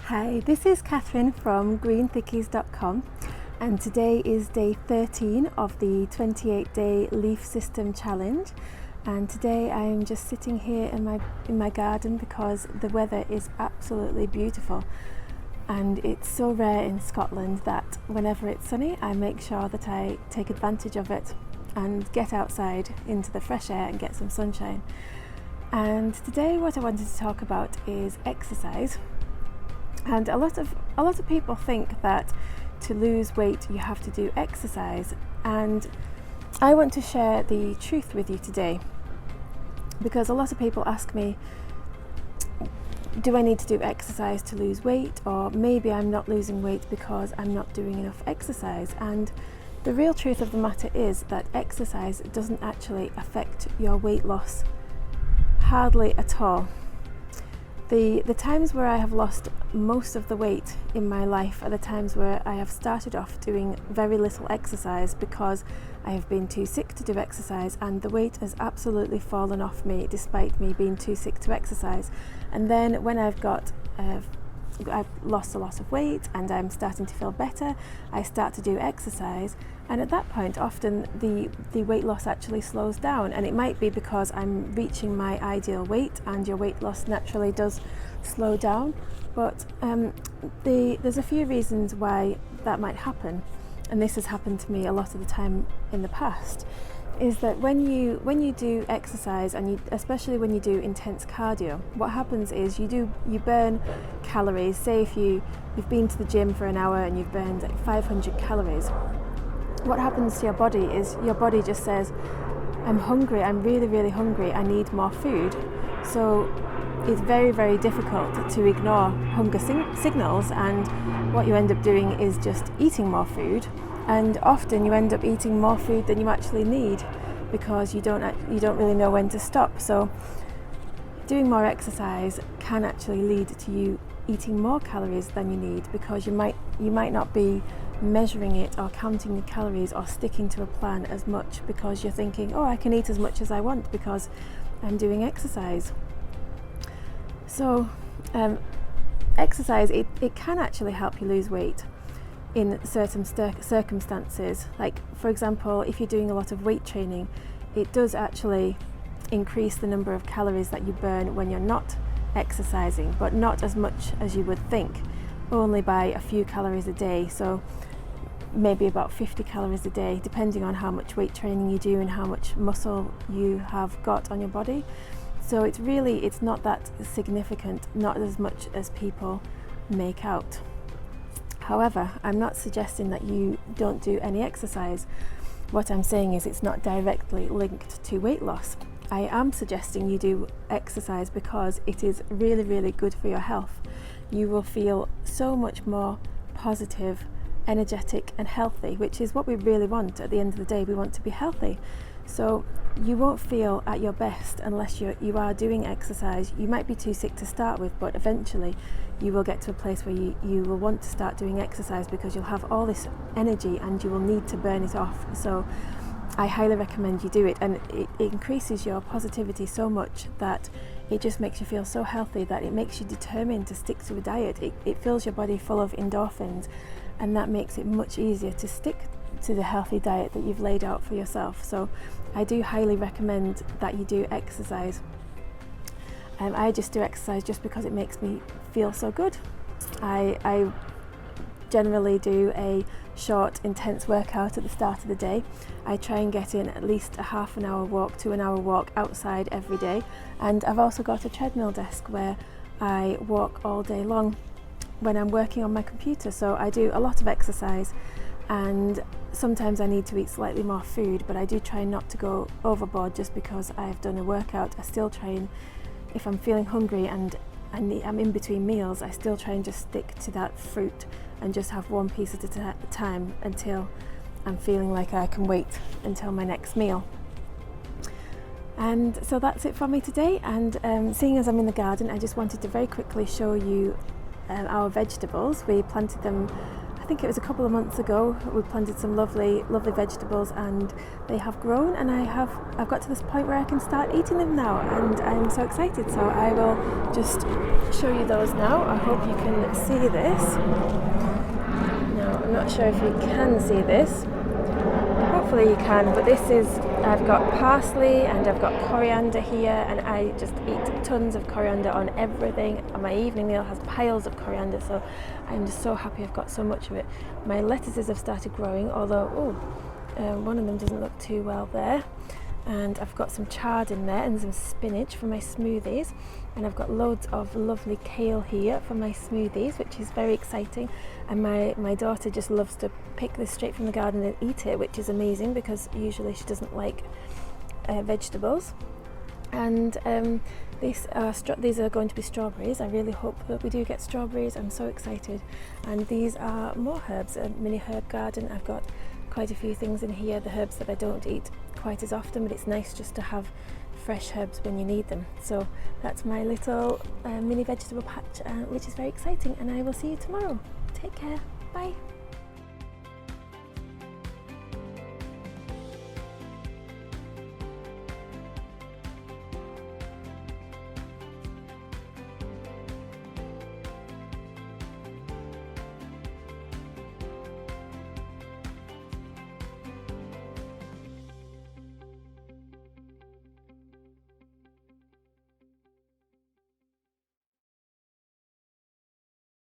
Hi, this is Catherine from greenthickies.com, and today is day 13 of the 28-day leaf system challenge. And today I'm just sitting here in my garden because the weather is absolutely beautiful, and it's so rare in Scotland that whenever it's sunny I make sure that I take advantage of it and get outside into the fresh air and get some sunshine. And today what I wanted to talk about is exercise. And a lot of people think that to lose weight you have to do exercise, and I want to share the truth with you today, because a lot of people ask me, do I need to do exercise to lose weight, or maybe I'm not losing weight because I'm not doing enough exercise. And the real truth of the matter is that exercise doesn't actually affect your weight loss, hardly at all. The times where I have lost most of the weight in my life are the times where I have started off doing very little exercise because I have been too sick to do exercise, and the weight has absolutely fallen off me despite me being too sick to exercise. And then when I've lost a lot of weight and I'm starting to feel better, I start to do exercise, and at that point often the weight loss actually slows down. And it might be because I'm reaching my ideal weight, and your weight loss naturally does slow down, but there's a few reasons why that might happen, and this has happened to me a lot of the time in the past. Is that when you do exercise, and especially when you do intense cardio, what happens is you burn calories. Say if you've been to the gym for an hour and you've burned like 500 calories, what happens to your body is your body just says, I'm hungry, I'm really, really hungry, I need more food. So it's very, very difficult to ignore hunger signals, and what you end up doing is just eating more food. And often you end up eating more food than you actually need because you don't really know when to stop. So doing more exercise can actually lead to you eating more calories than you need, because you might not be measuring it or counting the calories or sticking to a plan as much, because you're thinking, oh, I can eat as much as I want because I'm doing exercise. So exercise, it can actually help you lose weight in certain circumstances. Like, for example, if you're doing a lot of weight training, it does actually increase the number of calories that you burn when you're not exercising, but not as much as you would think, only by a few calories a day. So maybe about 50 calories a day, depending on how much weight training you do and how much muscle you have got on your body. So it's not that significant, not as much as people make out. However, I'm not suggesting that you don't do any exercise. What I'm saying is it's not directly linked to weight loss. I am suggesting you do exercise because it is really, really good for your health. You will feel so much more positive, energetic and healthy, which is what we really want. At the end of the day, we want to be healthy. So you won't feel at your best unless you are doing exercise. You might be too sick to start with, but eventually you will get to a place where you will want to start doing exercise, because you'll have all this energy and you will need to burn it off. So I highly recommend you do it, and it increases your positivity so much that it just makes you feel so healthy that it makes you determined to stick to a diet. It fills your body full of endorphins, and that makes it much easier to stick to the healthy diet that you've laid out for yourself. So I do highly recommend that you do exercise. I just do exercise just because it makes me feel so good. I generally do a short, intense workout at the start of the day. I try and get in at least a half an hour walk to an hour walk outside every day, and I've also got a treadmill desk where I walk all day long when I'm working on my computer. So I do a lot of exercise, and sometimes I need to eat slightly more food, but I do try not to go overboard just because I've done a workout. I still try, and if I'm feeling hungry and I'm in between meals, I still try and just stick to that fruit and just have one piece at a time until I'm feeling like I can wait until my next meal. And so that's it for me today. And seeing as I'm in the garden, I just wanted to very quickly show you our vegetables. We planted them, I think it was a couple of months ago, we planted some lovely vegetables, and they have grown, and I've got to this point where I can start eating them now, and I'm so excited. So I will just show you those now. I hope you can see this. Now, I'm not sure if you can see this. Hopefully you can, but this is, I've got parsley and I've got coriander here, and I just eat tons of coriander on everything. My evening meal has piles of coriander, so I'm just so happy I've got so much of it. My lettuces have started growing, although one of them doesn't look too well there. And I've got some chard in there and some spinach for my smoothies, and I've got loads of lovely kale here for my smoothies, which is very exciting. And my daughter just loves to pick this straight from the garden and eat it, which is amazing because usually she doesn't like vegetables. And these are going to be strawberries. I really hope that we do get strawberries. I'm so excited. And these are more herbs, a mini herb garden. I've got quite a few things in here, the herbs that I don't eat quite as often, but it's nice just to have fresh herbs when you need them. So that's my little mini vegetable patch, which is very exciting, and I will see you tomorrow. Take care. Bye.